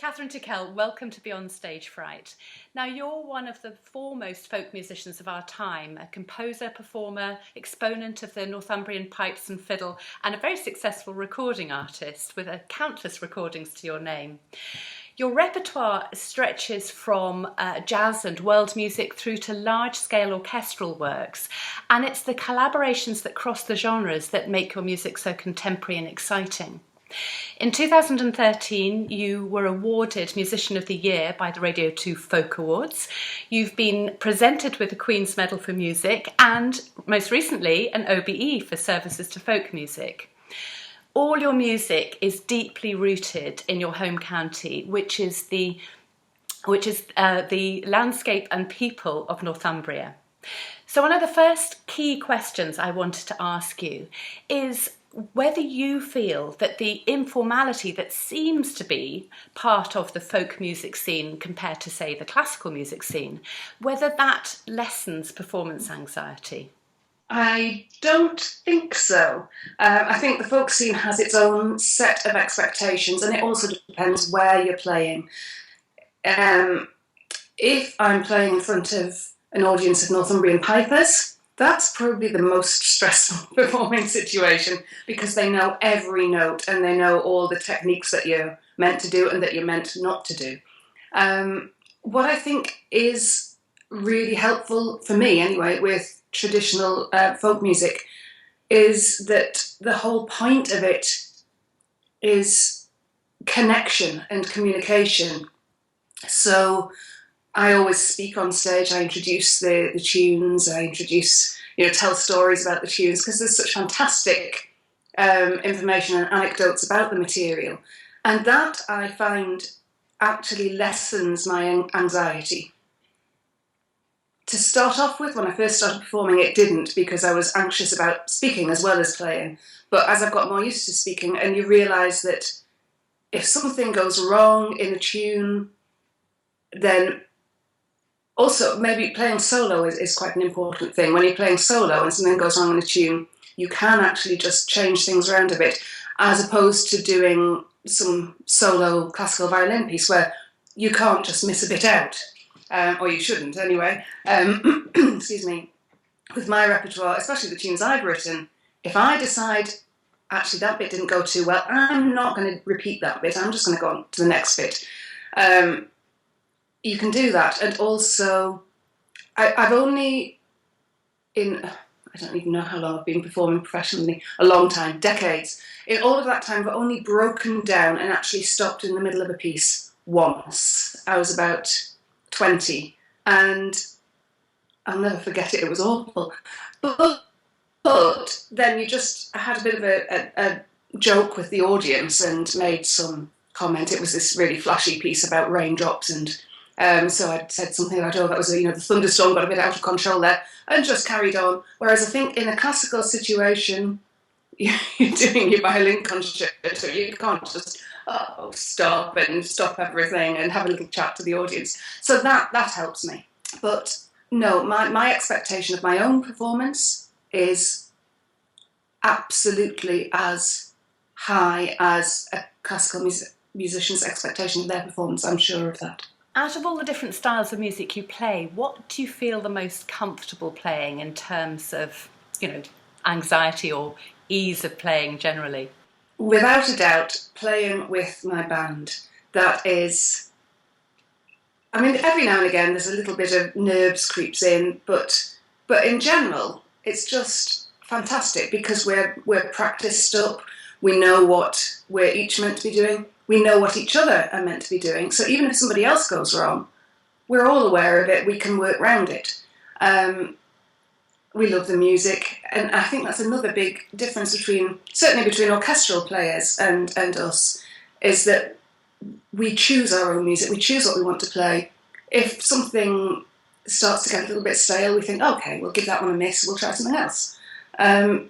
Kathryn Tickell, welcome to Beyond Stage Fright. Now, you're one of the foremost folk musicians of our time, a composer, performer, exponent of the Northumbrian pipes and fiddle, and a very successful recording artist with countless recordings to your name. Your repertoire stretches from jazz and world music through to large-scale orchestral works, and it's the collaborations that cross the genres that make your music so contemporary and exciting. In 2013, you were awarded Musician of the Year by the Radio 2 Folk Awards. You've been presented with the Queen's Medal for Music and, most recently, an OBE for services to folk music. All your music is deeply rooted in your home county, which is the landscape and people of Northumbria. So one of the first key questions I wanted to ask you is whether you feel that the informality that seems to be part of the folk music scene compared to, say, the classical music scene, whether that lessens performance anxiety. I don't think so. I think the folk scene has its own set of expectations, and it also depends where you're playing. If I'm playing in front of an audience of Northumbrian pipers, that's probably the most stressful performing situation because they know every note and they know all the techniques that you're meant to do and that you're meant not to do. What I think is really helpful for me anyway with traditional folk music is that the whole point of it is connection and communication. So I always speak on stage, I introduce the tunes, I introduce, tell stories about the tunes because there's such fantastic information and anecdotes about the material. And that I find actually lessens my anxiety. To start off with, when I first started performing, it didn't because I was anxious about speaking as well as playing. But as I've got more used to speaking, and you realise that if something goes wrong in a tune, then also maybe playing solo is quite an important thing. When you're playing solo and something goes wrong in a tune, you can actually just change things around a bit, as opposed to doing some solo classical violin piece where you can't just miss a bit out. Or you shouldn't anyway. Excuse me. With my repertoire, especially the tunes I've written, if I decide, actually that bit didn't go too well, I'm not going to repeat that bit, I'm just going to go on to the next bit. You can do that. And also, I've only, I don't even know how long I've been performing professionally, a long time, decades. In all of that time, I've only broken down and actually stopped in the middle of a piece once. I was about 20, and I'll never forget it, it was awful. But then I had a bit of a joke with the audience and made some comment. It was this really flashy piece about raindrops, and so I'd said something like, that was, the thunderstorm got a bit out of control there, and just carried on. Whereas I think in a classical situation, you're doing your violin concerto, you can't just stop everything and have a little chat to the audience. So that helps me. But no, my expectation of my own performance is absolutely as high as a classical musician's expectation of their performance. I'm sure of that. Out of all the different styles of music you play, what do you feel the most comfortable playing in terms of, anxiety or ease of playing generally? Without a doubt, playing with my band. That is, every now and again there's a little bit of nerves creeps in, but in general, it's just fantastic because we're practiced up. We know what we're each meant to be doing. We know what each other are meant to be doing. So even if somebody else goes wrong, we're all aware of it. We can work around it. We love the music, and I think that's another big difference certainly between orchestral players and us, is that we choose our own music. We choose what we want to play. If something starts to get a little bit stale, we think, okay, we'll give that one a miss. We'll try something else. And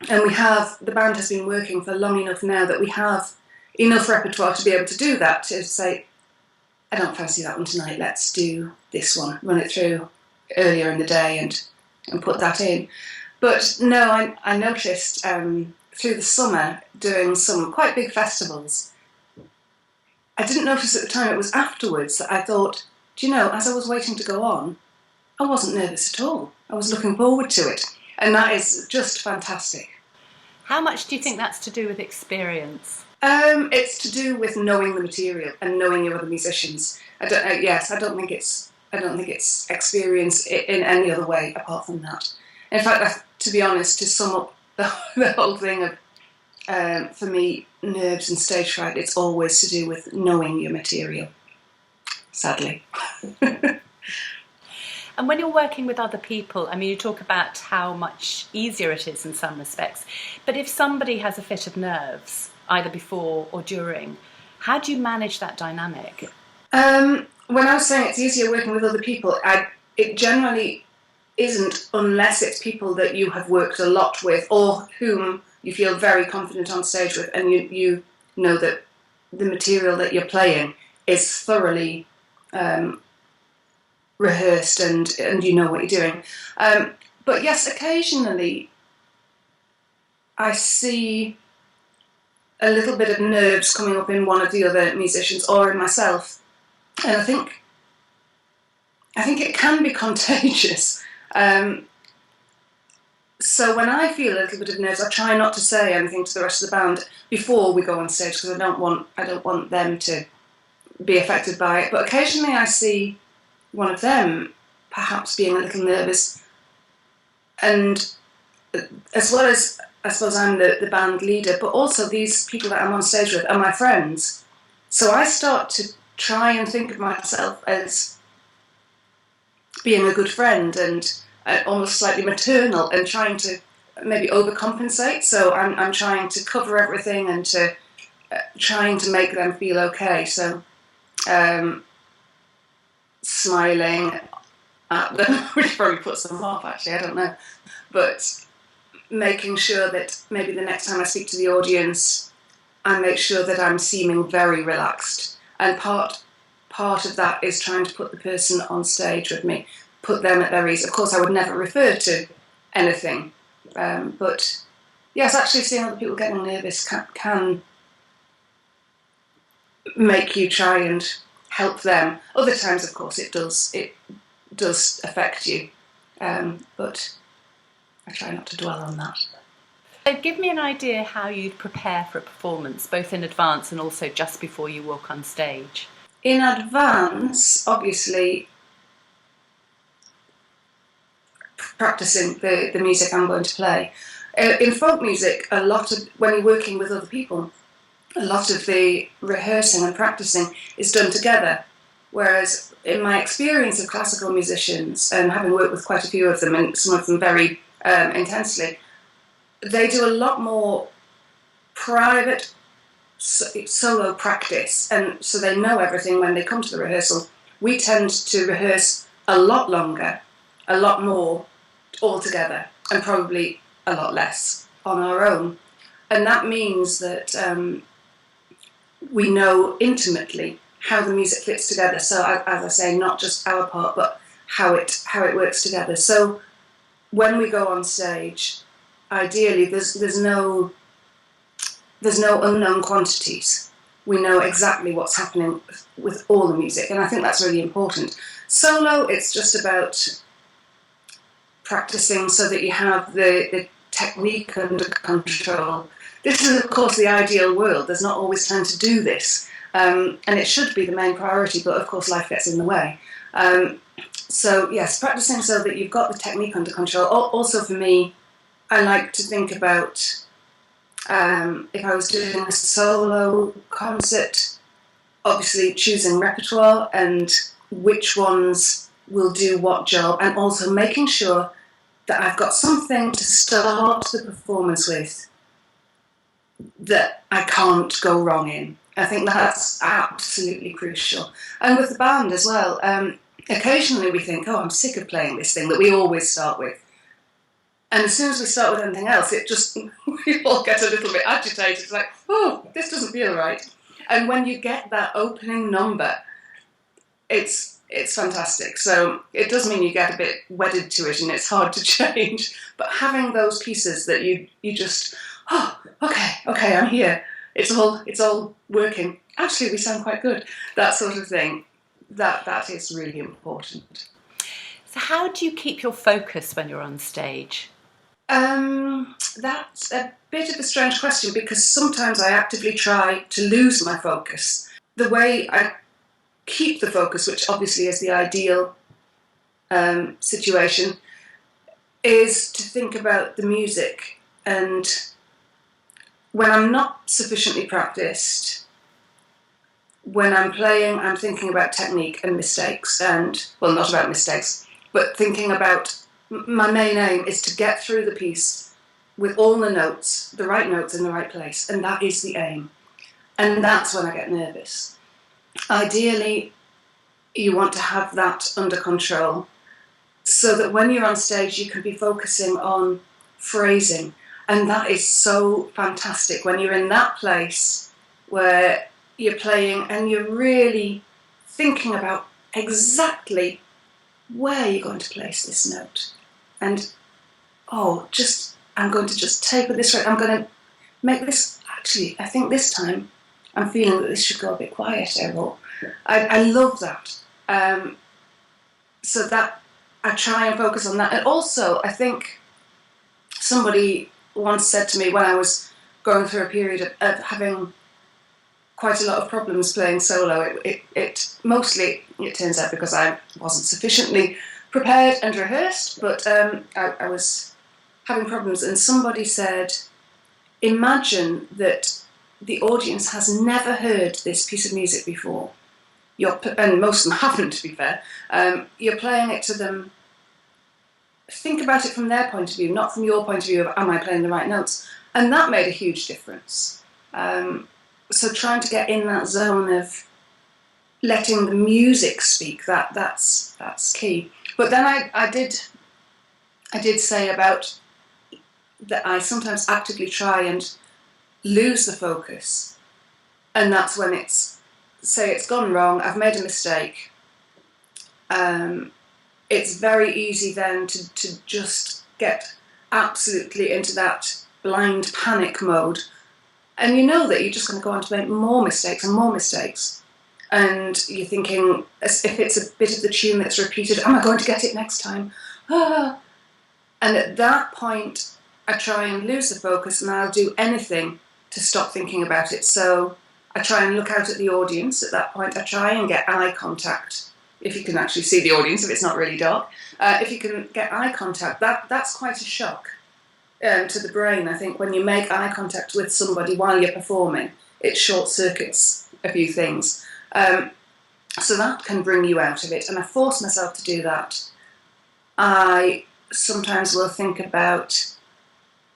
the band has been working for long enough now that we have enough repertoire to be able to do that, to say, I don't fancy that one tonight, let's do this one, run it through earlier in the day and put that in. But no, I noticed through the summer doing some quite big festivals, I didn't notice at the time, it was afterwards that I thought, do you know, as I was waiting to go on, I wasn't nervous at all. I was looking forward to it. And that is just fantastic. How much do you think that's to do with experience? It's to do with knowing the material and knowing your other musicians. I don't think it's experience in any other way apart from that. In fact, to be honest, to sum up the whole thing of, for me, nerves and stage fright, it's always to do with knowing your material, sadly. And when you're working with other people, I mean, you talk about how much easier it is in some respects, but if somebody has a fit of nerves, either before or during, how do you manage that dynamic? When I was saying it's easier working with other people, it generally isn't, unless it's people that you have worked a lot with or whom you feel very confident on stage with, and you know that the material that you're playing is thoroughly rehearsed and you know what you're doing. But yes, occasionally I see a little bit of nerves coming up in one of the other musicians or in myself, and I think it can be contagious. So when I feel a little bit of nerves, I try not to say anything to the rest of the band before we go on stage, because I don't want them to be affected by it. But occasionally I see one of them perhaps being a little nervous, and as well as, I suppose, I'm the band leader, but also these people that I'm on stage with are my friends. So I start to try and think of myself as being a good friend and almost slightly maternal, and trying to maybe overcompensate. So I'm trying to cover everything and trying to make them feel okay. So smiling at them, which probably puts them off, actually, I don't know. But making sure that maybe the next time I speak to the audience, I make sure that I'm seeming very relaxed. And part of that is trying to put the person on stage with me, put them at their ease. Of course, I would never refer to anything. But yes, actually seeing other people getting nervous can make you try and help them. Other times, of course, it does affect you. But I try not to dwell on that. So give me an idea how you'd prepare for a performance, both in advance and also just before you walk on stage. In advance, obviously, practicing the music I'm going to play. In folk music, when you're working with other people, a lot of the rehearsing and practicing is done together. Whereas in my experience of classical musicians, and having worked with quite a few of them, and some of them very intensely, they do a lot more private solo practice, and so they know everything when they come to the rehearsal. We tend to rehearse a lot longer, a lot more all together, and probably a lot less on our own. And that means that we know intimately how the music fits together. So as I say, not just our part, but how it works together. So when we go on stage, ideally there's no unknown quantities. We know exactly what's happening with all the music, and I think that's really important. Solo, it's just about practicing so that you have the technique under control. This is, of course, the ideal world. There's not always time to do this, and it should be the main priority, but of course life gets in the way. So yes, practicing so that you've got the technique under control. Also for me, I like to think about, if I was doing a solo concert, obviously choosing repertoire and which ones will do what job, and also making sure that I've got something to start the performance with that I can't go wrong in. I think that's absolutely crucial. And with the band as well, occasionally we think, oh, I'm sick of playing this thing that we always start with. And as soon as we start with anything else, we all get a little bit agitated. It's like, oh, this doesn't feel right. And when you get that opening number, it's fantastic. So it does mean you get a bit wedded to it and it's hard to change. But having those pieces that you just, oh, okay, I'm here. it's all working. Actually, we sound quite good. That sort of thing. That is really important. So how do you keep your focus when you're on stage? That's a bit of a strange question because sometimes I actively try to lose my focus. The way I keep the focus, which obviously is the ideal situation, is to think about the music. And when I'm not sufficiently practiced, when I'm playing, I'm thinking about technique and mistakes, and, well, not about mistakes, but thinking about, my main aim is to get through the piece with all the notes, the right notes in the right place, and that is the aim. And that's when I get nervous. Ideally, you want to have that under control so that when you're on stage, you can be focusing on phrasing. And that is so fantastic when you're in that place where you're playing and you're really thinking about exactly where you're going to place this note. And, I'm going to just taper this right. I'm going to make this, actually, I think this time I'm feeling that this should go a bit quieter. Or I love that. So that I try and focus on that. And also, I think somebody once said to me when I was going through a period of having quite a lot of problems playing solo, it mostly, it turns out, because I wasn't sufficiently prepared and rehearsed, but I was having problems, and somebody said, imagine that the audience has never heard this piece of music before. And most of them haven't, to be fair. You're playing it to them. Think about it from their point of view, not from your point of view of, am I playing the right notes? And that made a huge difference. So trying to get in that zone of letting the music speak, that's key. But then I did say about that I sometimes actively try and lose the focus. And that's when it's gone wrong, I've made a mistake. It's very easy then to just get absolutely into that blind panic mode. And you know that you're just going to go on to make more mistakes and more mistakes. And you're thinking, as if it's a bit of the tune that's repeated, am I going to get it next time? Ah. And at that point, I try and lose the focus, and I'll do anything to stop thinking about it. So I try and look out at the audience at that point. I try and get eye contact, if you can actually see the audience, if it's not really dark. If you can get eye contact, that's quite a shock to the brain, I think, when you make eye contact with somebody while you're performing. It short-circuits a few things. So that can bring you out of it, and I force myself to do that. I sometimes will think about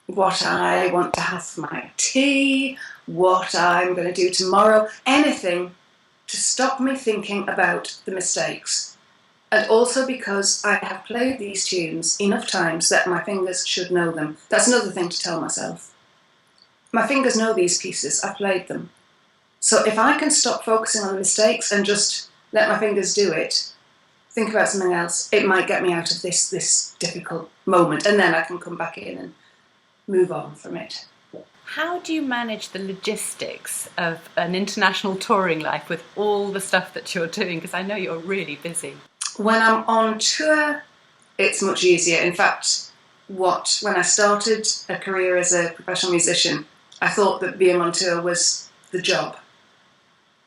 what I want to have for my tea, what I'm going to do tomorrow, anything to stop me thinking about the mistakes. And also because I have played these tunes enough times that my fingers should know them. That's another thing to tell myself. My fingers know these pieces, I've played them. So if I can stop focusing on the mistakes and just let my fingers do it, think about something else, it might get me out of this difficult moment, and then I can come back in and move on from it. How do you manage the logistics of an international touring life with all the stuff that you're doing? Because I know you're really busy. When I'm on tour, it's much easier. In fact, when I started a career as a professional musician, I thought that being on tour was the job.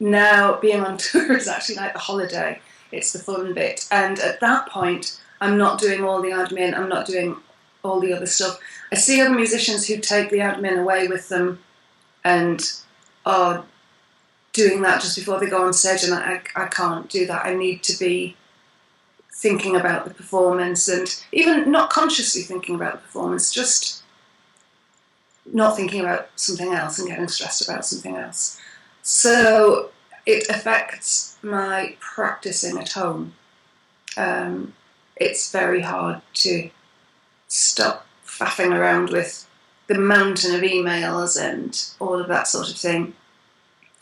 Now, being on tour is actually like the holiday. It's the fun bit. And at that point, I'm not doing all the admin, I'm not doing all the other stuff. I see other musicians who take the admin away with them and are doing that just before they go on stage, and I can't do that. I need to be thinking about the performance, and even not consciously thinking about the performance, just not thinking about something else and getting stressed about something else. So it affects my practicing at home. It's very hard to stop faffing around with the mountain of emails and all of that sort of thing,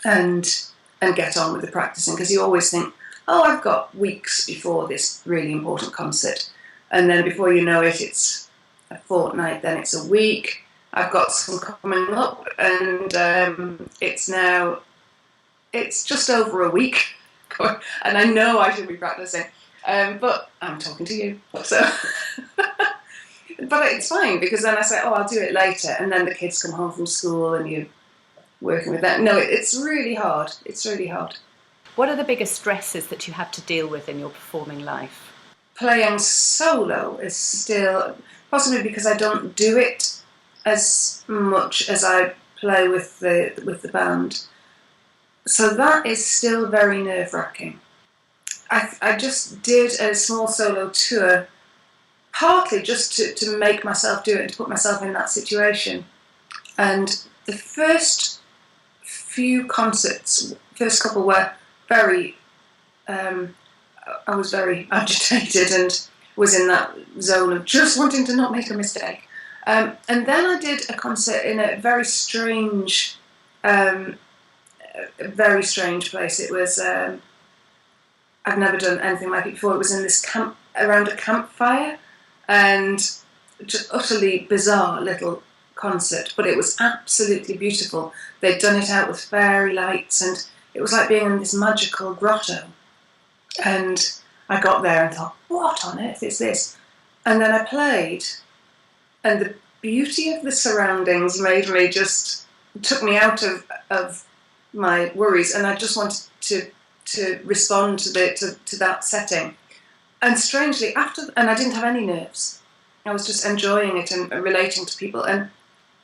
and get on with the practicing, because you always think, oh, I've got weeks before this really important concert, and then before you know it, it's a fortnight, then it's a week, I've got some coming up, and it's just over a week, and I know I should be practicing, but I'm talking to you, so. But it's fine, because then I say, oh, I'll do it later, and then the kids come home from school and you're working with that. No, it's really hard. It's really hard. What are the biggest stresses that you have to deal with in your performing life? Playing solo is still, possibly because I don't do it as much as I play with the band. So that is still very nerve-wracking. I just did a small solo tour, partly just to make myself do it and to put myself in that situation. And the first few concerts, first couple were very, I was very agitated and was in that zone of just wanting to not make a mistake. And then I did a concert in a very strange place. It was, I've never done anything like it before. It was in this camp, around a campfire, and just utterly bizarre little concert, but it was absolutely beautiful. They'd done it out with fairy lights, and it was like being in this magical grotto. And I got there and thought, what on earth is this? And then I played, and the beauty of the surroundings made me took me out of my worries, and I just wanted to respond to that setting. And strangely, and I didn't have any nerves. I was just enjoying it and relating to people. And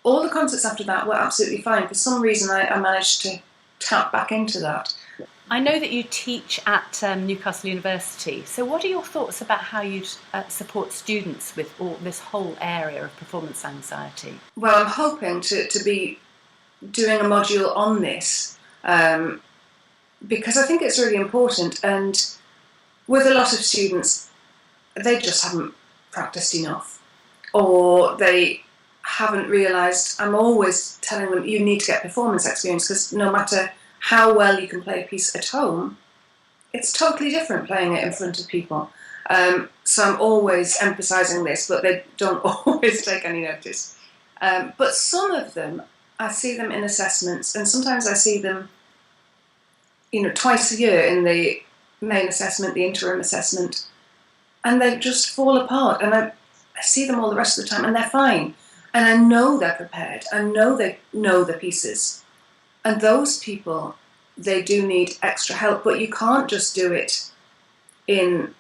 all the concerts after that were absolutely fine. For some reason, I managed to tap back into that. I know that you teach at Newcastle University. So what are your thoughts about how you support students with all this whole area of performance anxiety? Well, I'm hoping to be doing a module on this, because I think it's really important. And with a lot of students, they just haven't practiced enough, or they haven't realised. I'm always telling them, you need to get performance experience, because no matter how well you can play a piece at home, it's totally different playing it in front of people. So I'm always emphasising this, but they don't always take any notice. But some of them, I see them in assessments, and sometimes I see them, twice a year in the main assessment, the interim assessment, and they just fall apart. And I see them all the rest of the time, and they're fine. And I know they're prepared. I know they know the pieces. And those people, they do need extra help, but you can't just do it in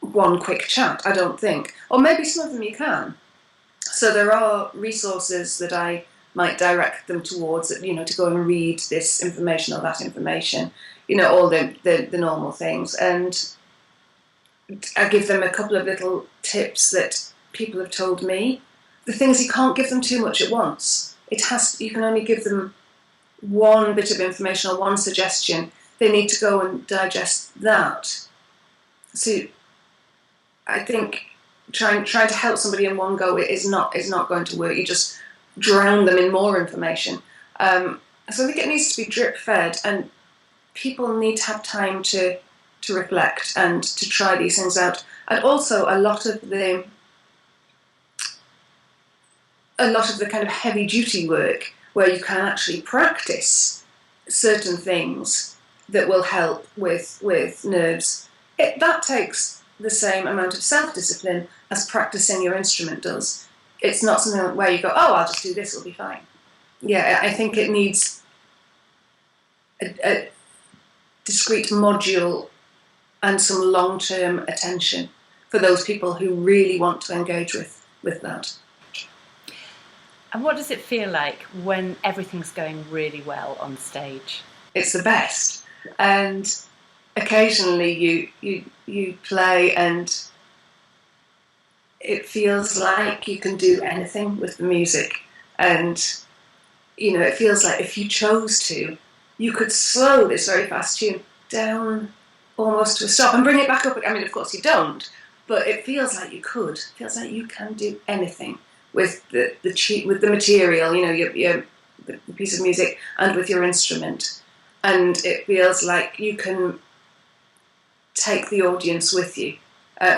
one quick chat, I don't think. Or maybe some of them you can. So there are resources that I might direct them towards, to go and read this information or that information, all the normal things. And I give them a couple of little tips that people have told me. The things you can't give them too much at once. You can only give them one bit of information or one suggestion. They need to go and digest that. So I think trying to help somebody in one go is not going to work. You just drown them in more information. So I think it needs to be drip fed, and people need to have time to reflect and to try these things out. And also a lot of the kind of heavy duty work where you can actually practice certain things that will help with nerves. That takes the same amount of self-discipline as practicing your instrument does. It's not something where you go, oh, I'll just do this, it'll be fine. Yeah, I think it needs a discrete module and some long-term attention for those people who really want to engage with that. And what does it feel like when everything's going really well on stage? It's the best. And occasionally you play and it feels like you can do anything with the music. And, it feels like if you chose to, you could slow this very fast tune down almost to a stop and bring it back up. I mean, of course you don't, but it feels like you could. It feels like you can do anything with the material, the piece of music, and with your instrument. And it feels like you can take the audience with you.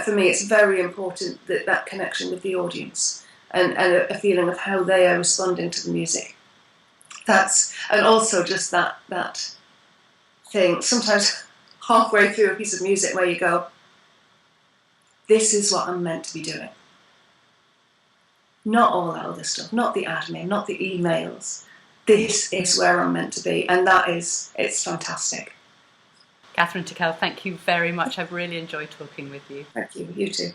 For me, it's very important that connection with the audience. and a feeling of how they are responding to the music. And also just that thing, sometimes halfway through a piece of music where you go, this is what I'm meant to be doing. Not all that other stuff, not the admin, not the emails. This is where I'm meant to be, and it's fantastic. Kathryn Tickell, thank you very much. I've really enjoyed talking with you. Thank you. You too.